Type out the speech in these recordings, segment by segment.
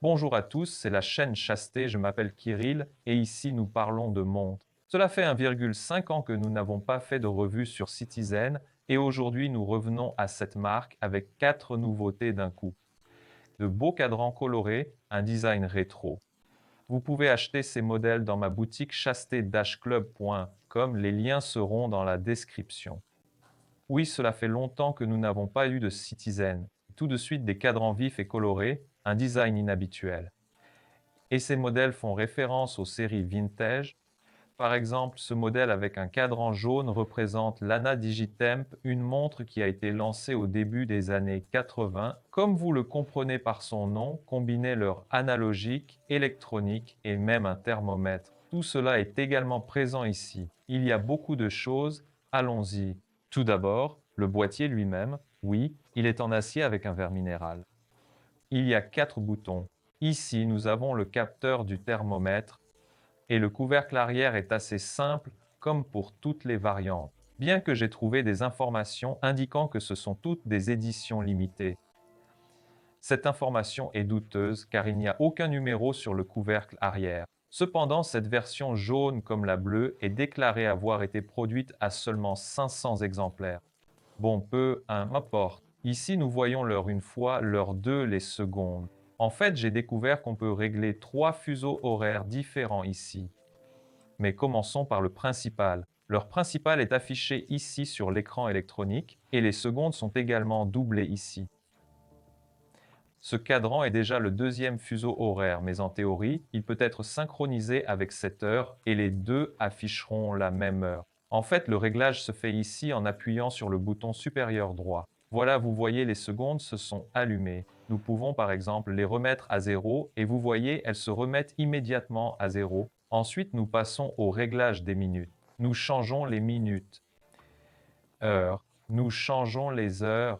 Bonjour à tous, c'est la chaîne Chasteté, je m'appelle Kirill et ici nous parlons de montres. Cela fait 1,5 ans que nous n'avons pas fait de revue sur Citizen et aujourd'hui nous revenons à cette marque avec 4 nouveautés d'un coup. De beaux cadrans colorés, un design rétro. Vous pouvez acheter ces modèles dans ma boutique chasteté-club.com, les liens seront dans la description. Oui, cela fait longtemps que nous n'avons pas eu de Citizen. Tout de suite des cadrans vifs et colorés, un design inhabituel. Et ces modèles font référence aux séries vintage. Par exemple, ce modèle avec un cadran jaune représente l'Anna Digitemp, une montre qui a été lancée au début des années 80. Comme vous le comprenez par son nom, combiner leur analogique, électronique et même un thermomètre. Tout cela est également présent ici. Il y a beaucoup de choses, allons-y. Tout d'abord, le boîtier lui-même, oui, il est en acier avec un verre minéral. Il y a 4 boutons. Ici, nous avons le capteur du thermomètre et le couvercle arrière est assez simple comme pour toutes les variantes, bien que j'ai trouvé des informations indiquant que ce sont toutes des éditions limitées. Cette information est douteuse car il n'y a aucun numéro sur le couvercle arrière. Cependant, cette version jaune comme la bleue est déclarée avoir été produite à seulement 500 exemplaires. Bon, peu importe. Ici, nous voyons l'heure une fois, l'heure 2, les secondes. En fait, j'ai découvert qu'on peut régler 3 fuseaux horaires différents ici. Mais commençons par le principal. L'heure principale est affichée ici sur l'écran électronique et les secondes sont également doublées ici. Ce cadran est déjà le deuxième fuseau horaire, mais en théorie, il peut être synchronisé avec cette heure et les deux afficheront la même heure. En fait, le réglage se fait ici en appuyant sur le bouton supérieur droit. Voilà, vous voyez, les secondes se sont allumées. Nous pouvons par exemple les remettre à 0 et vous voyez, elles se remettent immédiatement à 0. Ensuite, nous passons au réglage des minutes. Nous changeons les minutes, heures. Nous changeons les heures.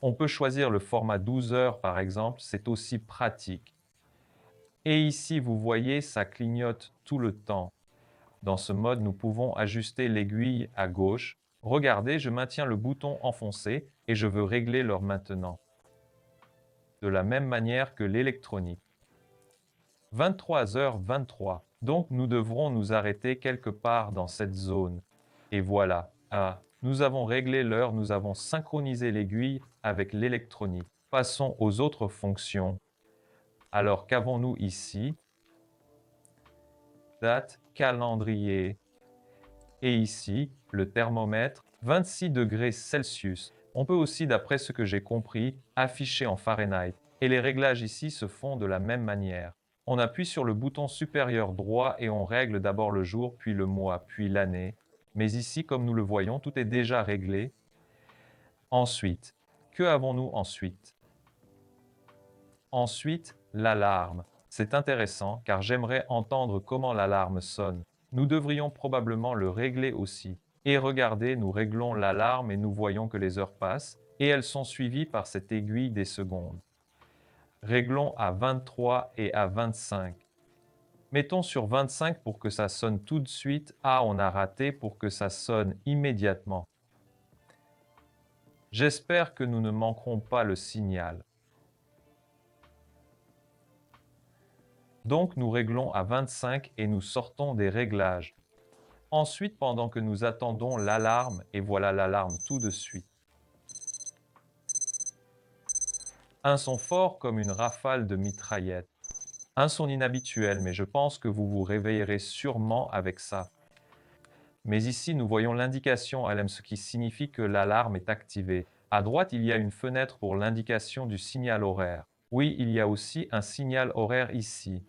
On peut choisir le format 12 heures par exemple, c'est aussi pratique. Et ici, vous voyez, ça clignote tout le temps. Dans ce mode, nous pouvons ajuster l'aiguille à gauche. Regardez, je maintiens le bouton enfoncé et je veux régler l'heure maintenant. De la même manière que l'électronique. 23h23. Donc nous devrons nous arrêter quelque part dans cette zone. Et voilà. Ah, nous avons réglé l'heure, nous avons synchronisé l'aiguille avec l'électronique. Passons aux autres fonctions. Alors qu'avons-nous ici? Date, calendrier. Et ici, le thermomètre, 26 degrés Celsius. On peut aussi, d'après ce que j'ai compris, afficher en Fahrenheit. Et les réglages ici se font de la même manière. On appuie sur le bouton supérieur droit et on règle d'abord le jour, puis le mois, puis l'année. Mais ici, comme nous le voyons, tout est déjà réglé. Ensuite, que avons-nous ensuite? Ensuite, l'alarme. C'est intéressant car j'aimerais entendre comment l'alarme sonne. Nous devrions probablement le régler aussi. Et regardez, nous réglons l'alarme et nous voyons que les heures passent et elles sont suivies par cette aiguille des secondes. Réglons à 23 et à 25. Mettons sur 25 pour que ça sonne tout de suite. Ah, on a raté pour que ça sonne immédiatement. J'espère que nous ne manquerons pas le signal. Donc nous réglons à 25 et nous sortons des réglages. Ensuite, pendant que nous attendons l'alarme, et voilà l'alarme tout de suite. Un son fort comme une rafale de mitraillette. Un son inhabituel, mais je pense que vous vous réveillerez sûrement avec ça. Mais ici, nous voyons l'indication LM, ce qui signifie que l'alarme est activée. À droite, il y a une fenêtre pour l'indication du signal horaire. Oui, il y a aussi un signal horaire ici.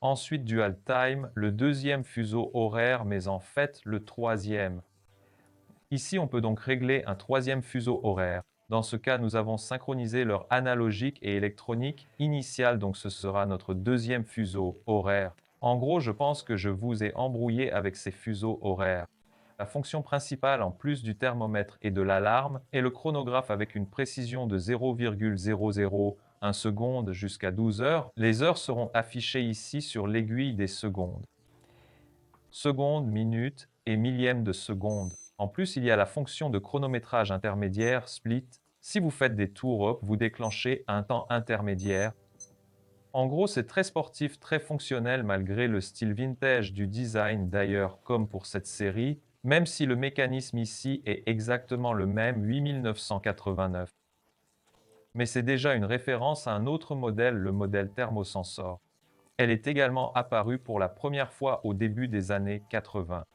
Ensuite, dual time, le deuxième fuseau horaire, mais en fait le troisième. Ici, on peut donc régler un troisième fuseau horaire. Dans ce cas, nous avons synchronisé l'heure analogique et électronique initiale, donc ce sera notre deuxième fuseau horaire. En gros, je pense que je vous ai embrouillé avec ces fuseaux horaires. La fonction principale, en plus du thermomètre et de l'alarme, est le chronographe avec une précision de 0,001 seconde jusqu'à 12 heures. Les heures seront affichées ici sur l'aiguille des secondes. Secondes, minutes et millièmes de seconde. En plus, il y a la fonction de chronométrage intermédiaire, split. Si vous faites des tours up, vous déclenchez un temps intermédiaire. En gros, c'est très sportif, très fonctionnel malgré le style vintage du design d'ailleurs, comme pour cette série, même si le mécanisme ici est exactement le même 8989. Mais c'est déjà une référence à un autre modèle, le modèle Thermosensor. Elle est également apparue pour la première fois au début des années 80.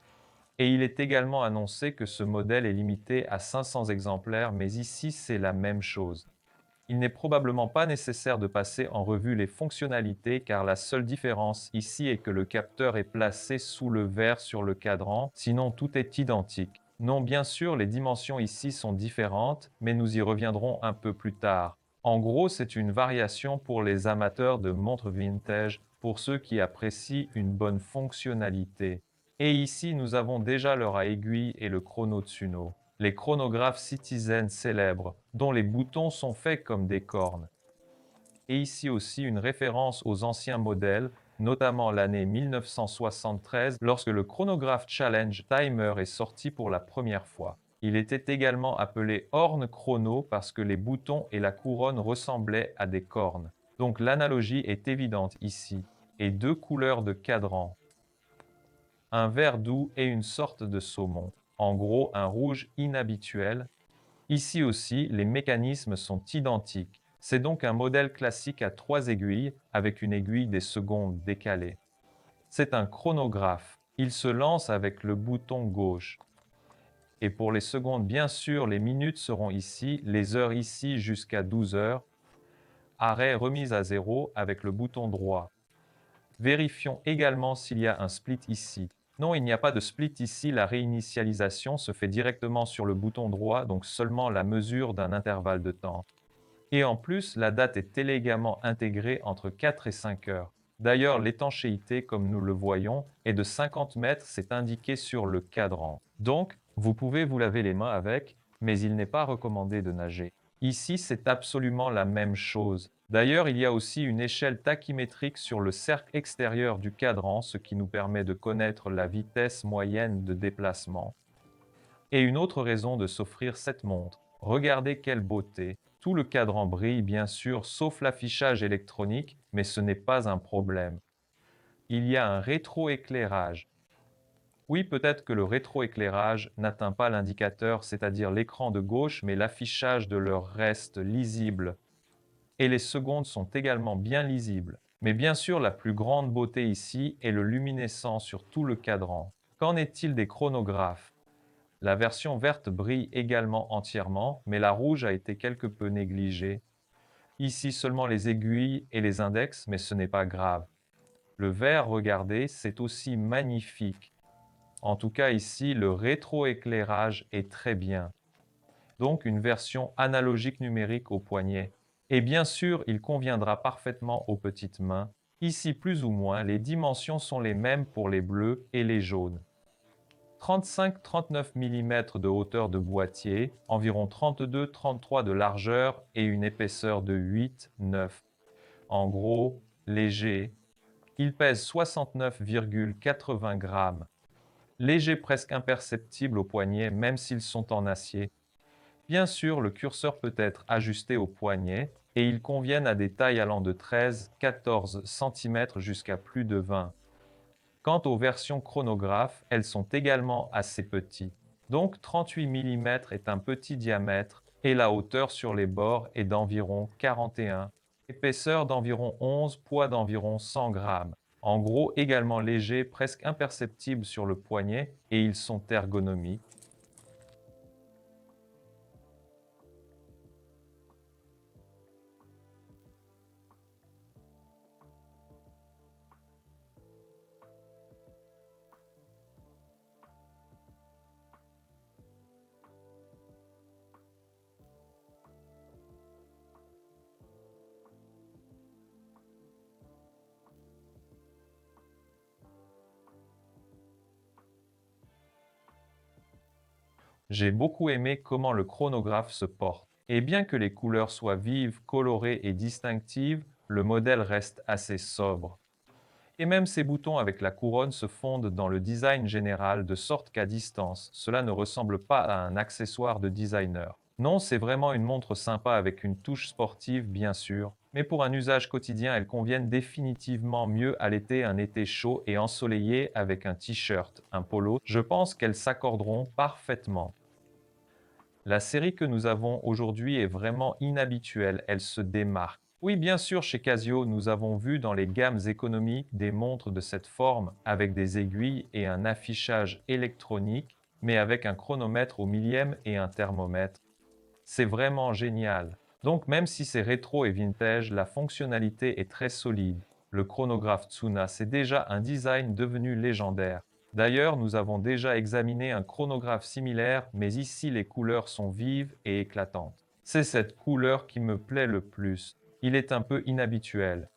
Et il est également annoncé que ce modèle est limité à 500 exemplaires, mais ici c'est la même chose. Il n'est probablement pas nécessaire de passer en revue les fonctionnalités car la seule différence ici est que le capteur est placé sous le verre sur le cadran, sinon tout est identique. Non, bien sûr, les dimensions ici sont différentes, mais nous y reviendrons un peu plus tard. En gros, c'est une variation pour les amateurs de montres vintage, pour ceux qui apprécient une bonne fonctionnalité. Et ici, nous avons déjà l'heure à aiguille et le chrono Tsuno, les chronographes Citizen célèbres, dont les boutons sont faits comme des cornes. Et ici aussi une référence aux anciens modèles, notamment l'année 1973, lorsque le chronographe Challenge Timer est sorti pour la première fois. Il était également appelé Horn Chrono parce que les boutons et la couronne ressemblaient à des cornes. Donc l'analogie est évidente ici. Et deux couleurs de cadran, un vert doux et une sorte de saumon. En gros, un rouge inhabituel. Ici aussi, les mécanismes sont identiques. C'est donc un modèle classique à 3 aiguilles, avec une aiguille des secondes décalée. C'est un chronographe. Il se lance avec le bouton gauche. Et pour les secondes, bien sûr, les minutes seront ici, les heures ici jusqu'à 12 heures. Arrêt remise à zéro avec le bouton droit. Vérifions également s'il y a un split ici. Non, il n'y a pas de split ici, la réinitialisation se fait directement sur le bouton droit, donc seulement la mesure d'un intervalle de temps. Et en plus, la date est élégamment intégrée entre 4 et 5 heures. D'ailleurs, l'étanchéité, comme nous le voyons, est de 50 mètres, c'est indiqué sur le cadran. Donc, vous pouvez vous laver les mains avec, mais il n'est pas recommandé de nager. Ici, c'est absolument la même chose. D'ailleurs, il y a aussi une échelle tachymétrique sur le cercle extérieur du cadran, ce qui nous permet de connaître la vitesse moyenne de déplacement. Et une autre raison de s'offrir cette montre. Regardez quelle beauté. Tout le cadran brille bien sûr, sauf l'affichage électronique, mais ce n'est pas un problème. Il y a un rétroéclairage. Oui, peut-être que le rétroéclairage n'atteint pas l'indicateur, c'est-à-dire l'écran de gauche, mais l'affichage de leur reste lisible. Et les secondes sont également bien lisibles. Mais bien sûr, la plus grande beauté ici est le luminescent sur tout le cadran. Qu'en est-il des chronographes? La version verte brille également entièrement, mais la rouge a été quelque peu négligée. Ici seulement les aiguilles et les index, mais ce n'est pas grave. Le vert, regardez, c'est aussi magnifique. En tout cas ici, le rétroéclairage est très bien. Donc une version analogique numérique au poignet. Et bien sûr, il conviendra parfaitement aux petites mains. Ici plus ou moins, les dimensions sont les mêmes pour les bleus et les jaunes. 35-39 mm de hauteur de boîtier, environ 32-33 de largeur et une épaisseur de 8-9. En gros, léger. Il pèse 69,80 grammes. Léger presque imperceptible au poignet même s'ils sont en acier. Bien sûr, le curseur peut être ajusté au poignet et ils conviennent à des tailles allant de 13-14 cm jusqu'à plus de 20. Quant aux versions chronographes, elles sont également assez petites. Donc 38 mm est un petit diamètre et la hauteur sur les bords est d'environ 41. Épaisseur d'environ 11, poids d'environ 100 grammes. En gros, également léger, presque imperceptible sur le poignet et ils sont ergonomiques. J'ai beaucoup aimé comment le chronographe se porte. Et bien que les couleurs soient vives, colorées et distinctives, le modèle reste assez sobre. Et même ces boutons avec la couronne se fondent dans le design général de sorte qu'à distance, cela ne ressemble pas à un accessoire de designer. Non, c'est vraiment une montre sympa avec une touche sportive bien sûr, mais pour un usage quotidien, elles conviennent définitivement mieux à l'été, un été chaud et ensoleillé avec un t-shirt, un polo. Je pense qu'elles s'accorderont parfaitement. La série que nous avons aujourd'hui est vraiment inhabituelle, elle se démarque. Oui, bien sûr, chez Casio, nous avons vu dans les gammes économiques des montres de cette forme avec des aiguilles et un affichage électronique, mais avec un chronomètre au millième et un thermomètre. C'est vraiment génial. Donc même si c'est rétro et vintage, la fonctionnalité est très solide. Le chronographe Tsuna, c'est déjà un design devenu légendaire. D'ailleurs, nous avons déjà examiné un chronographe similaire, mais ici les couleurs sont vives et éclatantes. C'est cette couleur qui me plaît le plus. Il est un peu inhabituel.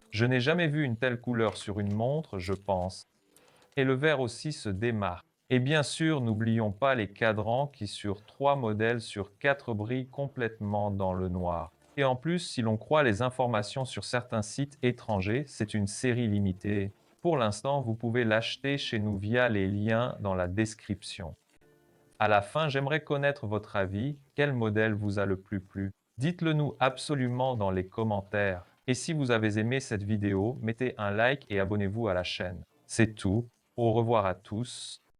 Je n'ai jamais vu une telle couleur sur une montre, je pense. Et le vert aussi se démarque. Et bien sûr, n'oublions pas les cadrans qui sur 3 modèles sur 4 brillent complètement dans le noir. Et en plus, si l'on croit les informations sur certains sites étrangers, c'est une série limitée. Pour l'instant, vous pouvez l'acheter chez nous via les liens dans la description. À la fin, j'aimerais connaître votre avis. Quel modèle vous a le plus plu? Dites-le nous absolument dans les commentaires. Et si vous avez aimé cette vidéo, mettez un like et abonnez-vous à la chaîne. C'est tout. Au revoir à tous.